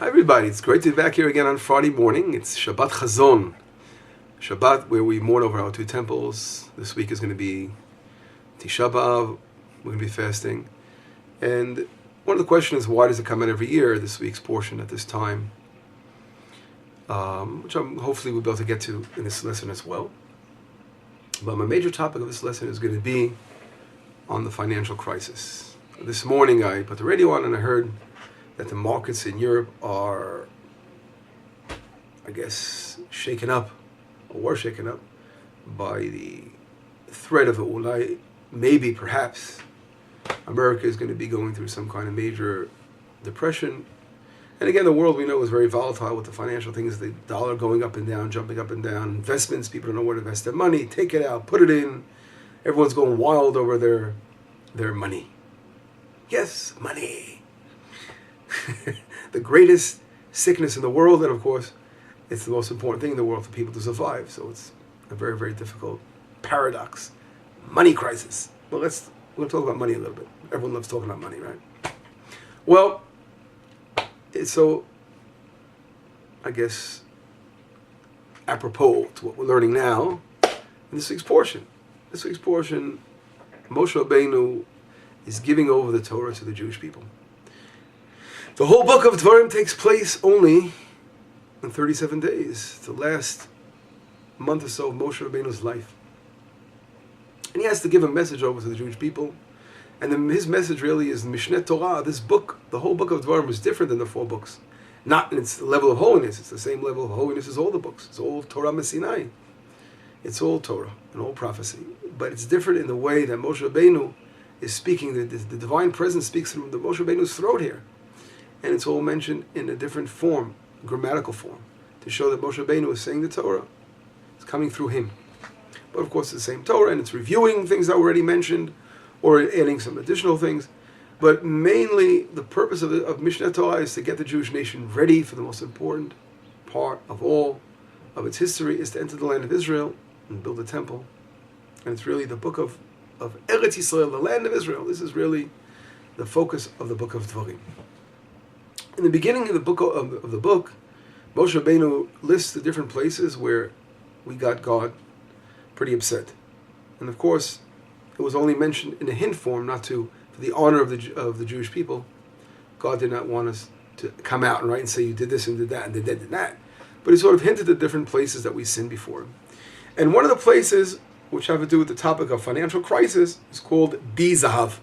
Hi everybody, it's great to be back here again on Friday morning. It's Shabbat Chazon. Shabbat where we mourn over our two temples. This week is going to be Tisha B'Av. We're going to be fasting. And one of the questions is, why does it come out every year, this week's portion at this time? Which hopefully we'll be able to get to in this lesson as well. But my major topic of this lesson is going to be on the financial crisis. This morning I put the radio on and I heard that the markets in Europe are, I guess, shaken up, or were shaken up, by the threat of maybe perhaps America is going to be going through some kind of major depression. And again, the world we know is very volatile with the financial things, the dollar going up and down, jumping up and down, investments, people don't know where to invest their money, take it out, put it in. Everyone's going wild over their money. Yes, money. The greatest sickness in the world, and of course, it's the most important thing in the world for people to survive. So it's a very, very difficult paradox. Money crisis. Well, we'll talk about money a little bit. Everyone loves talking about money, right? Well, it's so, I guess, apropos to what we're learning now in this week's portion. This week's portion, Moshe Rabbeinu is giving over the Torah to the Jewish people. The whole book of Devarim takes place only in 37 days, the last month or so of Moshe Rabbeinu's life. And he has to give a message over to the Jewish people. And then his message really is Mishneh Torah. This book, the whole book of Devarim, is different than the four books. Not in its level of holiness. It's the same level of holiness as all the books. It's all Torah Messinai. It's all Torah and all prophecy. But it's different in the way that Moshe Rabbeinu is speaking. The divine presence speaks through the Moshe Rabbeinu's throat here. And it's all mentioned in a different form, grammatical form, to show that Moshe Rabbeinu is saying the Torah. It's coming through him. But of course it's the same Torah, and it's reviewing things that were already mentioned, or adding some additional things. But mainly the purpose of Mishneh Torah is to get the Jewish nation ready for the most important part of all of its history, is to enter the land of Israel and build a temple. And it's really the book of Eretz Yisrael, the land of Israel. This is really the focus of the book of Devarim. In the beginning of the book, Moshe Rabbeinu lists the different places where we got God pretty upset. And of course, it was only mentioned in a hint form, not for the honor of the Jewish people. God did not want us to come out and write and say, you did this and did that and did that and that. But he sort of hinted at different places that we sinned before. And one of the places which have to do with the topic of financial crisis is called Di Zahav.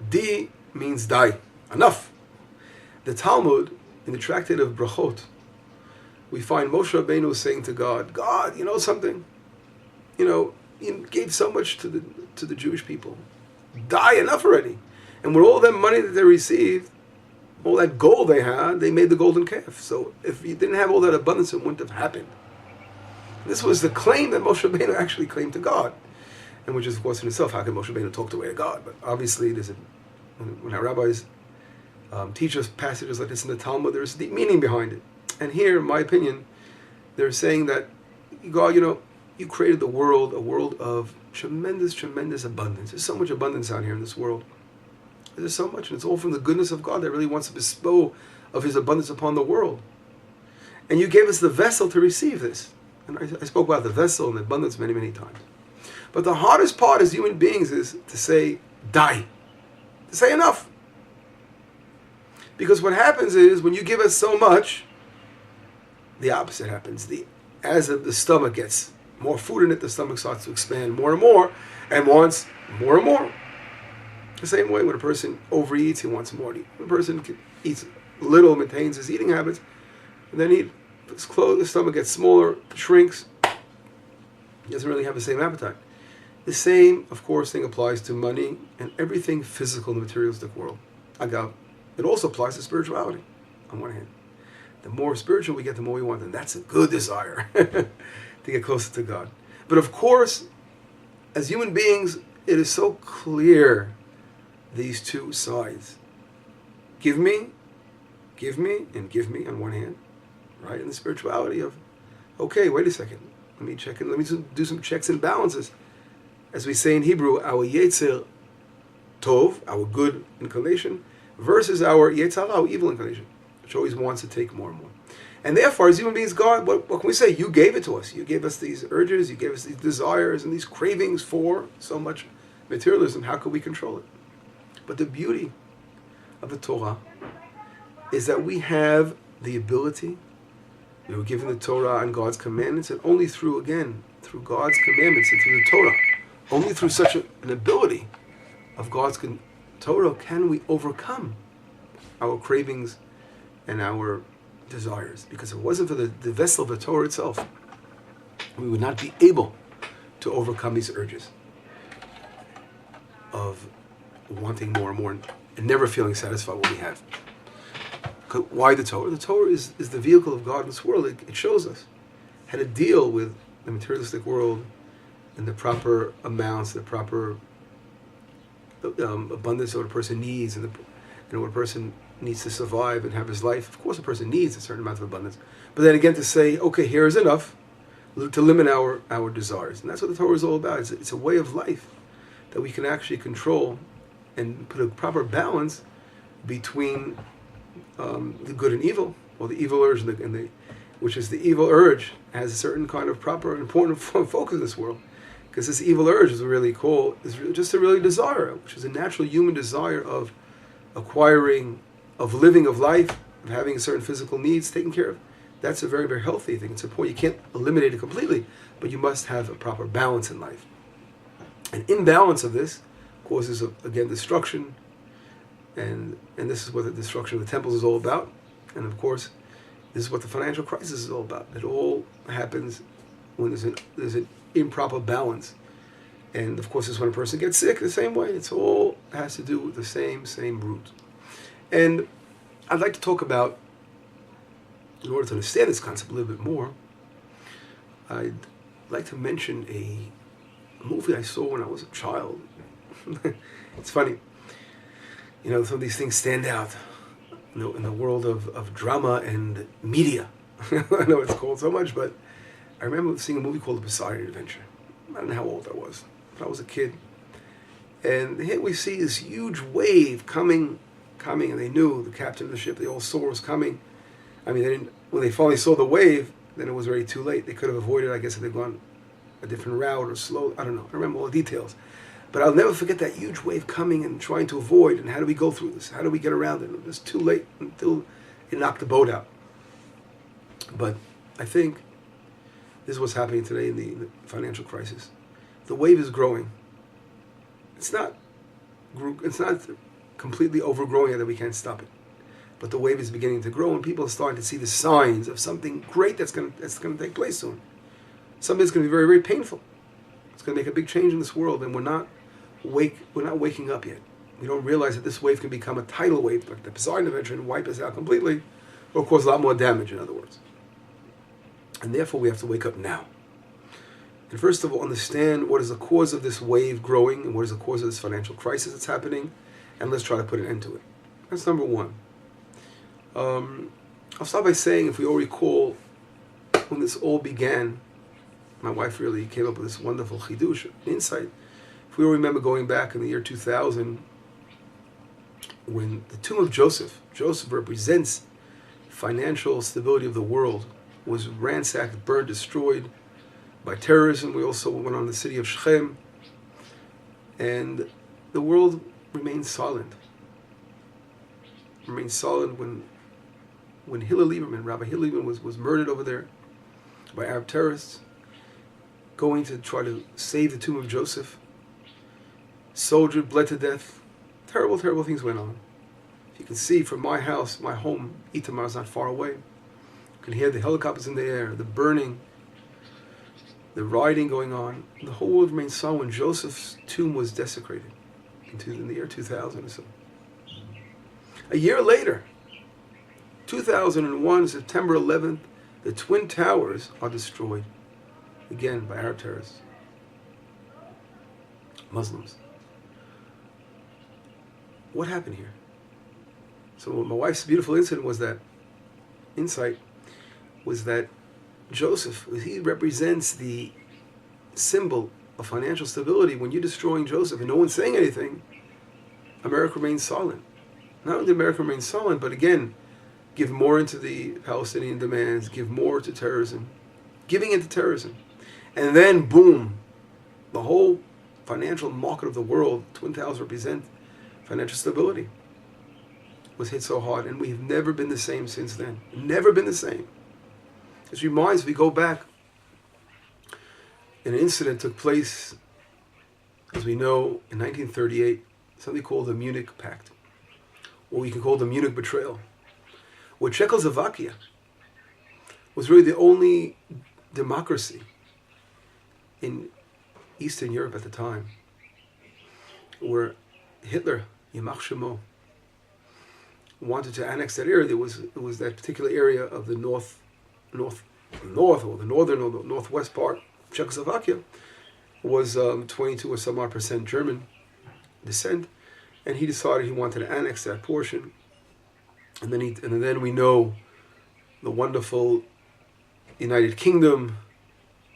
Di means die, enough. The Talmud, in the tractate of Brachot, we find Moshe Rabbeinu saying to God, God, you know something? You gave so much to the Jewish people. Die, enough already. And with all that money that they received, all that gold they had, they made the golden calf. So if you didn't have all that abundance, it wouldn't have happened. This was the claim that Moshe Rabbeinu actually claimed to God. And which is, of course, in itself, how can Moshe Rabbeinu talk the way of God? But obviously, when our rabbis teach us passages like this in the Talmud, there's a deep meaning behind it. And here, in my opinion, they're saying that God, you created the world, a world of tremendous, tremendous abundance. There's so much abundance out here in this world. There's so much, and it's all from the goodness of God that really wants to bestow of his abundance upon the world. And you gave us the vessel to receive this. And I spoke about the vessel and the abundance many, many times. But the hardest part as human beings is to say, die. To say enough. Because what happens is, when you give us so much, the opposite happens. As the stomach gets more food in it, the stomach starts to expand more and more, and wants more and more. The same way when a person overeats, he wants more to eat. When a person eats little, maintains his eating habits, and then his stomach gets smaller, shrinks, he doesn't really have the same appetite. The same, of course, thing applies to money and everything physical in the materialistic world. Agav. It also applies to spirituality, on one hand. The more spiritual we get, the more we want, and that's a good desire to get closer to God. But of course, as human beings, it is so clear, these two sides. Give me, and give me on one hand, right? And the spirituality of, okay, wait a second, let me check in, let me do some checks and balances. As we say in Hebrew, our Yetzer Tov, our good inclination, versus our Yetzer Hara, our evil inclination. which always wants to take more and more. And therefore, as human beings, God, what can we say? You gave it to us. You gave us these urges, you gave us these desires and these cravings for so much materialism. How could we control it? But the beauty of the Torah is that we have the ability, we were given the Torah and God's commandments, and only through God's commandments and through the Torah, only through such an ability of God's Torah can we overcome our cravings and our desires. Because if it wasn't for the vessel of the Torah itself, we would not be able to overcome these urges of wanting more and more and never feeling satisfied with what we have. Why the Torah? The Torah is the vehicle of God in this world. It shows us how to deal with the materialistic world and the proper amounts, the proper abundance of what a person needs, and what a person needs to survive and have his life. Of course, a person needs a certain amount of abundance, but then again to say, okay, here is enough, to limit our desires, and that's what the Torah is all about. It's a way of life that we can actually control and put a proper balance between the good and evil, or the evil urge, which is the evil urge has a certain kind of proper important focus in this world. Because this evil urge is just a really desire, which is a natural human desire of acquiring, of living, of life, of having certain physical needs taken care of. That's a very, very healthy thing. It's important. You can't eliminate it completely, but you must have a proper balance in life. An imbalance of this causes, again, destruction, and this is what the destruction of the temples is all about. And of course, this is what the financial crisis is all about. It all happens when there's an improper balance. And of course, it's when a person gets sick the same way. It's all has to do with the same root. And I'd like to talk about, in order to understand this concept a little bit more, I'd like to mention a movie I saw when I was a child. It's funny. Some of these things stand out in the world of drama and media. I know it's called so much, but I remember seeing a movie called The Poseidon Adventure. I don't know how old I was, but I was a kid. And here we see this huge wave coming, and they knew, the captain of the ship, they all saw it was coming. I mean, when they finally saw the wave, then it was already too late. They could have avoided, I guess, if they'd gone a different route or slow. I don't know. I remember all the details. But I'll never forget that huge wave coming and trying to avoid, and how do we go through this? How do we get around it? It was too late until it knocked the boat out. But I think this is what's happening today in the financial crisis. The wave is growing. It's not completely overgrowing yet that we can't stop it. But the wave is beginning to grow, and people are starting to see the signs of something great that's going to take place soon. Something that's going to be very, very painful. It's going to make a big change in this world, and we're not waking up yet. We don't realize that this wave can become a tidal wave, like the Poseidon Adventure, and wipe us out completely, or cause a lot more damage, in other words. And therefore, we have to wake up now. And first of all, understand what is the cause of this wave growing, and what is the cause of this financial crisis that's happening, and let's try to put an end to it. That's number one. I'll start by saying, if we all recall, when this all began, my wife really came up with this wonderful chidush, insight. If we all remember going back in the year 2000, when the tomb of Joseph represents financial stability of the world, was ransacked, burned, destroyed by terrorism. We also went on the city of Shechem, and the world remained silent. Remained silent when Rabbi Hillel Lieberman was murdered over there by Arab terrorists, going to try to save the tomb of Joseph. Soldier bled to death. Terrible, terrible things went on. If you can see from my house, my home, Itamar is not far away. You can hear the helicopters in the air, the burning, the rioting going on. The whole world remained silent when Joseph's tomb was desecrated in the year 2000 or so. A year later, 2001, September 11th, the Twin Towers are destroyed, again by Arab terrorists, Muslims. What happened here? So my wife's beautiful insight was that Joseph, he represents the symbol of financial stability. When you're destroying Joseph and no one's saying anything, America remains silent. Not only did America remain silent, but again, give more into the Palestinian demands, give more to terrorism, giving into terrorism. And then, boom, the whole financial market of the world, Twin Towers represent financial stability, was hit so hard. And we've never been the same since then. Never been the same. This reminds, we go back, an incident took place, as we know, in 1938, something called the Munich Pact, or we can call the Munich Betrayal, where Czechoslovakia was really the only democracy in Eastern Europe at the time, where Hitler, Yamach Shemo, wanted to annex that area. It was that particular area of the north, or the northern or the northwest part of Czechoslovakia was 22 or some odd percent German descent, and he decided he wanted to annex that portion. And then we know the wonderful United Kingdom,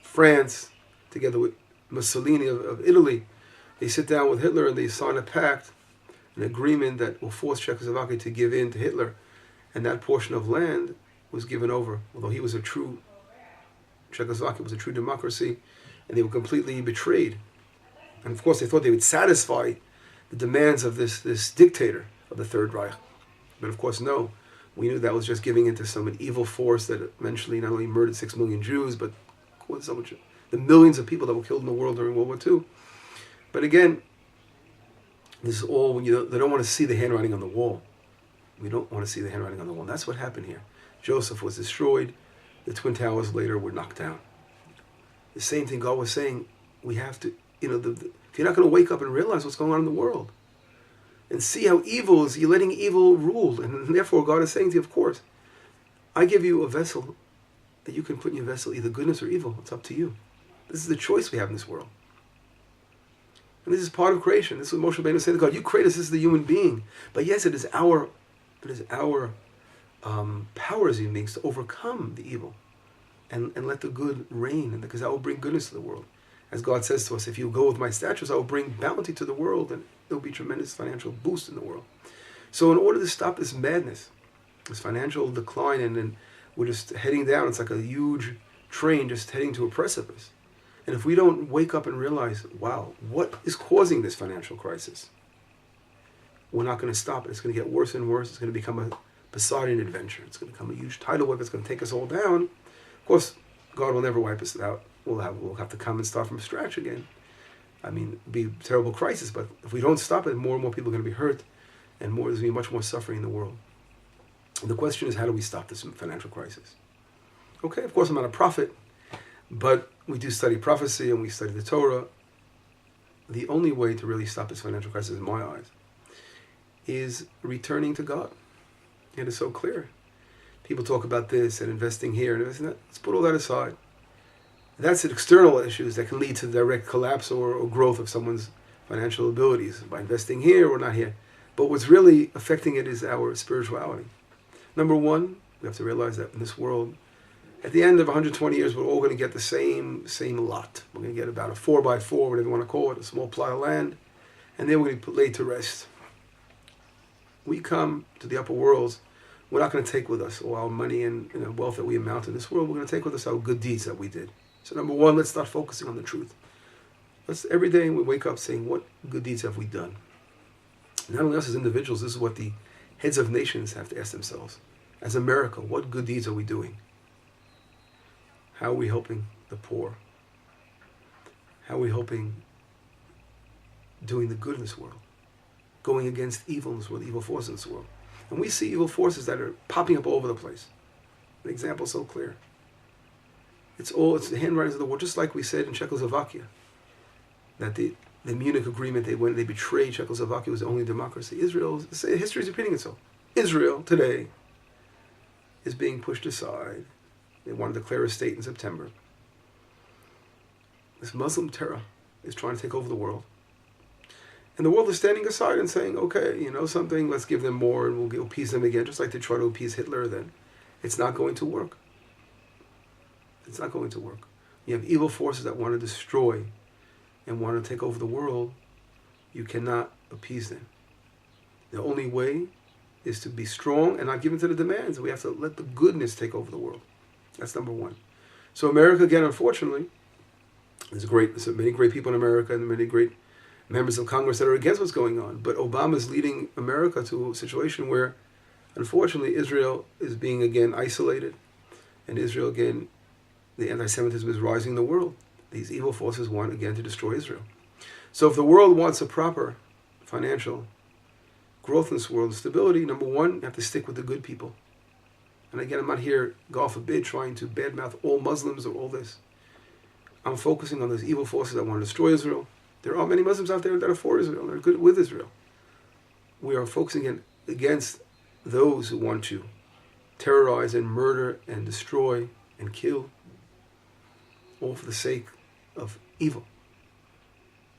France, together with Mussolini of Italy, they sit down with Hitler and they sign a pact, an agreement that will force Czechoslovakia to give in to Hitler, and that portion of land was given over. Although Czechoslovakia was a true democracy, and they were completely betrayed. And of course they thought they would satisfy the demands of this dictator of the Third Reich. But of course, no. We knew that was just giving into some evil force that eventually not only murdered 6 million Jews, but caused so much, the millions of people that were killed in the world during World War II. But again, this is all when they don't want to see the handwriting on the wall. We don't want to see the handwriting on the wall. And that's what happened here. Joseph was destroyed. The Twin Towers later were knocked down. The same thing God was saying, we have to, if you're not going to wake up and realize what's going on in the world and see how evil is, you're letting evil rule. And therefore God is saying to you, of course, I give you a vessel that you can put in your vessel, either goodness or evil. It's up to you. This is the choice we have in this world. And this is part of creation. This is what Moshe Rabbeinu said to God. You create us, this is the human being. But yes, it is our power as human beings to overcome the evil and let the good reign, because that will bring goodness to the world. As God says to us, if you go with my statutes, I will bring bounty to the world, and there will be tremendous financial boost in the world. So in order to stop this madness, this financial decline, and then we're just heading down, it's like a huge train just heading to a precipice. And if we don't wake up and realize, wow, what is causing this financial crisis? We're not going to stop it. It's going to get worse and worse. It's going to become a Poseidon adventure. It's going to become a huge tidal wave. It's going to take us all down. Of course, God will never wipe us out. We'll have to come and start from scratch again. I mean, it'll be a terrible crisis, but if we don't stop it, more and more people are going to be hurt, and there's going to be much more suffering in the world. And the question is, how do we stop this financial crisis? Okay, of course, I'm not a prophet, but we do study prophecy and we study the Torah. The only way to really stop this financial crisis, in my eyes, is returning to God. It is so clear. People talk about this and investing here and investing that. Let's put all that aside. That's external issues that can lead to direct collapse or growth of someone's financial abilities by investing here or not here. But what's really affecting it is our spirituality. Number one, we have to realize that in this world, at the end of 120 years, we're all going to get the same lot. We're going to get about a 4x4, whatever you want to call it, a small plot of land, and then we're going to be laid to rest. We come to the upper worlds, we're not going to take with us all our money and wealth that we amount in this world. We're going to take with us our good deeds that we did. So number one, let's start focusing on the truth. Every day we wake up saying, what good deeds have we done? Not only us as individuals, this is what the heads of nations have to ask themselves. As America, what good deeds are we doing? How are we helping the poor? How are we helping doing the good in this world? Going against evil in this world, evil forces in this world. And we see evil forces that are popping up all over the place. The example is so clear. It's the handwritings of the war, just like we said in Czechoslovakia, that the Munich Agreement, when they betrayed Czechoslovakia, was the only democracy. History is repeating itself. Israel today is being pushed aside. They want to declare a state in September. This Muslim terror is trying to take over the world. And the world is standing aside and saying, okay, something, let's give them more and we'll appease them again, just like they try to appease Hitler then. It's not going to work. It's not going to work. You have evil forces that want to destroy and want to take over the world. You cannot appease them. The only way is to be strong and not give in to the demands. We have to let the goodness take over the world. That's number one. So America, again, unfortunately, there's many great people in America and many great members of Congress that are against what's going on. But Obama is leading America to a situation where, unfortunately, Israel is being again isolated. And Israel, again, the anti-Semitism is rising in the world. These evil forces want, again, to destroy Israel. So if the world wants a proper financial growth in this world, stability, number one, you have to stick with the good people. And again, I'm not here, God forbid, trying to badmouth all Muslims or all this. I'm focusing on those evil forces that want to destroy Israel. There are many Muslims out there that are for Israel, that are good with Israel. We are focusing against those who want to terrorize and murder and destroy and kill, all for the sake of evil.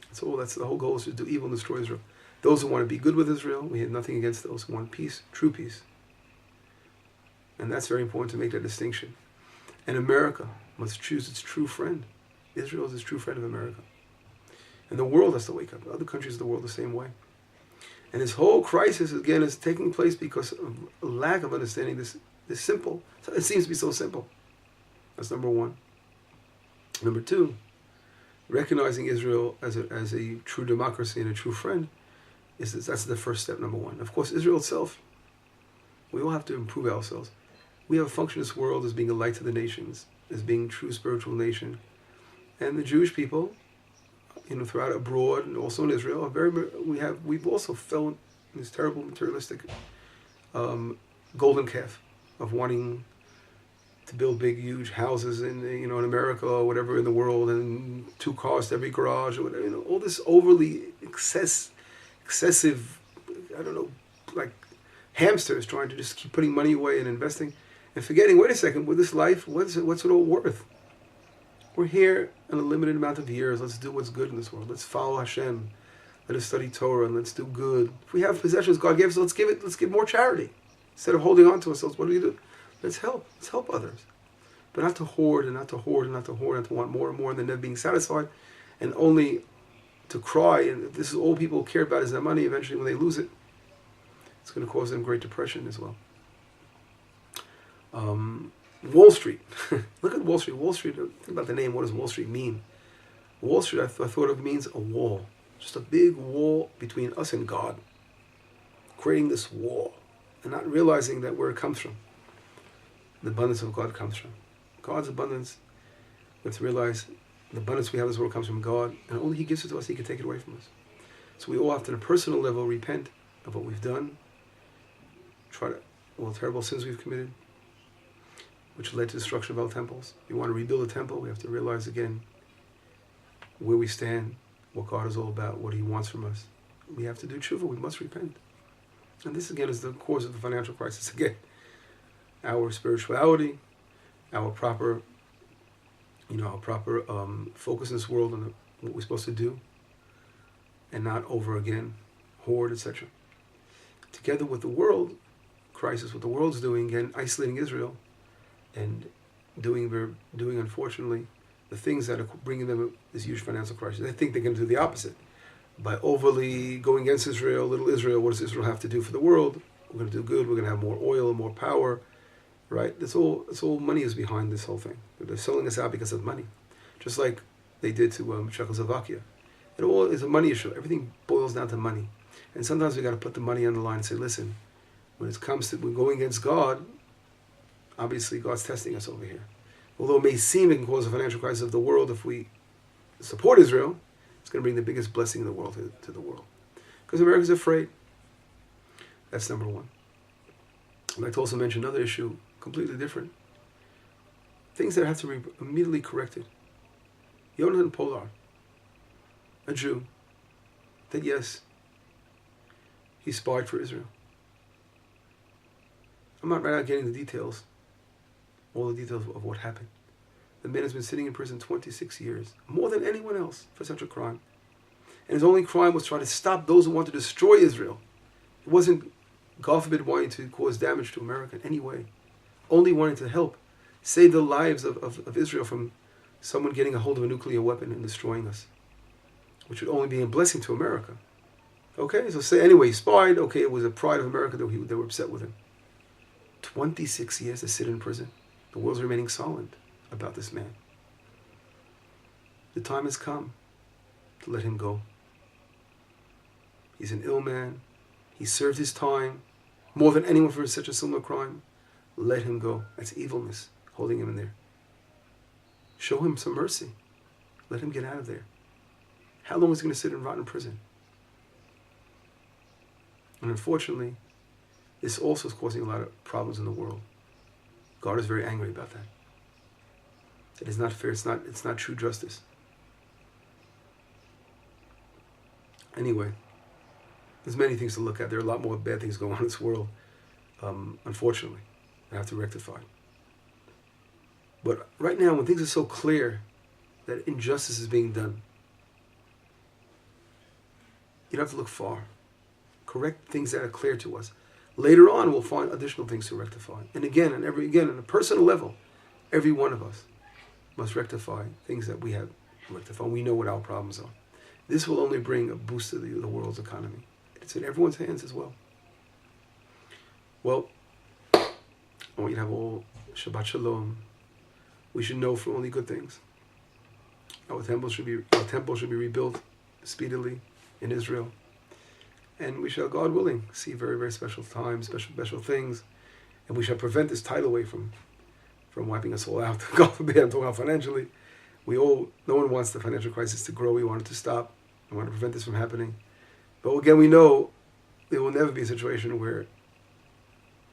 That's the whole goal, is to do evil and destroy Israel. Those who want to be good with Israel, we have nothing against those who want peace, true peace. And that's very important to make that distinction. And America must choose its true friend. Israel is its true friend of America. And the world has to wake up. Other countries of the world the same way. And this whole crisis, again, is taking place because of a lack of understanding this simple. It seems to be so simple. That's number one. Number two, recognizing Israel as a true democracy and a true friend, that's the first step, number one. Of course, Israel itself, we all have to improve ourselves. We have a function in this world as being a light to the nations, as being a true spiritual nation. And the Jewish people, throughout abroad and also in Israel, we've also fell in this terrible materialistic golden calf of wanting to build big, huge houses in America or whatever in the world, and 2 cars to every garage or whatever. All this overly excessive, like hamsters trying to just keep putting money away and investing, and forgetting, wait a second, with this life, what's it all worth? We're here in a limited amount of years. Let's do what's good in this world. Let's follow Hashem. Let us study Torah and let's do good. If we have possessions God gave us, let's give more charity. Instead of holding on to ourselves, what do? Let's help. Let's help others. But not to hoard and not to hoard and not to hoard and to want more and more and then never being satisfied and only to cry. And this is all people care about is their money. Eventually when they lose it, it's going to cause them great depression as well. Wall Street. Look at Wall Street. Wall Street, think about the name. What does Wall Street mean? Wall Street, I thought it means a wall. Just a big wall between us and God. Creating this wall and not realizing that where it comes from. The abundance of God comes from. God's abundance, we have to realize the abundance we have in this world comes from God, and only He gives it to us, He can take it away from us. So we all have to, on a personal level, repent of what we've done, all the terrible sins we've committed, which led to destruction of our temples. If we want to rebuild a temple, we have to realize again where we stand, what God is all about, what He wants from us. We have to do tshuva, we must repent. And this again is the cause of the financial crisis again. Our spirituality, our proper focus in this world on what we're supposed to do, and not over again, hoard, etc. Together with the world crisis, what the world's doing, again, isolating Israel, and doing unfortunately the things that are bringing them this huge financial crisis. I think they're going to do the opposite. By overly going against Israel, little Israel, what does Israel have to do for the world? We're going to do good, we're going to have more oil and more power, right? It's all money is behind this whole thing. They're selling us out because of money. Just like they did to Czechoslovakia. It all is a money issue. Everything boils down to money. And sometimes we got to put the money on the line and say, listen, when it comes to we're going against God, obviously God's testing us over here. Although it may seem it can cause a financial crisis of the world, if we support Israel, it's going to bring the biggest blessing in the world to the world. Because America's afraid. That's number one. I'd like to also mention another issue, completely different. Things that have to be immediately corrected. Jonathan Pollard, a Jew, that yes, he spied for Israel. I'm not right now getting the details, all the details of what happened. The man has been sitting in prison 26 years, more than anyone else for such a crime. And his only crime was trying to stop those who want to destroy Israel. It wasn't, God forbid, wanting to cause damage to America in any way. Only wanting to help save the lives of Israel from someone getting a hold of a nuclear weapon and destroying us, which would only be a blessing to America. Okay, so say anyway, he spied. Okay, it was a pride of America that they were upset with him. 26 years to sit in prison. The world's remaining silent about this man. The time has come to let him go. He's an ill man. He served his time more than anyone for such a similar crime. Let him go. That's evilness holding him in there. Show him some mercy. Let him get out of there. How long is he going to sit in rotten prison? And unfortunately, this also is causing a lot of problems in the world. God is very angry about that. It is not fair. It's not true justice. Anyway, there's many things to look at. There are a lot more bad things going on in this world, unfortunately, that have to rectify. But right now, when things are so clear that injustice is being done, you don't have to look far. Correct things that are clear to us. Later on, we'll find additional things to rectify. And again, on a personal level, every one of us must rectify things that we have to rectify. We know what our problems are. This will only bring a boost to the world's economy. It's in everyone's hands as well. Well, I want you to have all Shabbat Shalom. We should know for only good things. Our temple should be rebuilt speedily in Israel. And we shall, God willing, see very, very special times, special things. And we shall prevent this tidal wave from wiping us all out. God forbid, I'm talking about financially. No one wants the financial crisis to grow. We want it to stop. We want to prevent this from happening. But again, we know there will never be a situation where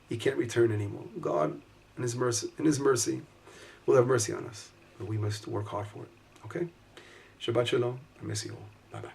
he can't return anymore. God, in His mercy, will have mercy on us. But we must work hard for it. Okay? Shabbat Shalom. I miss you all. Bye-bye.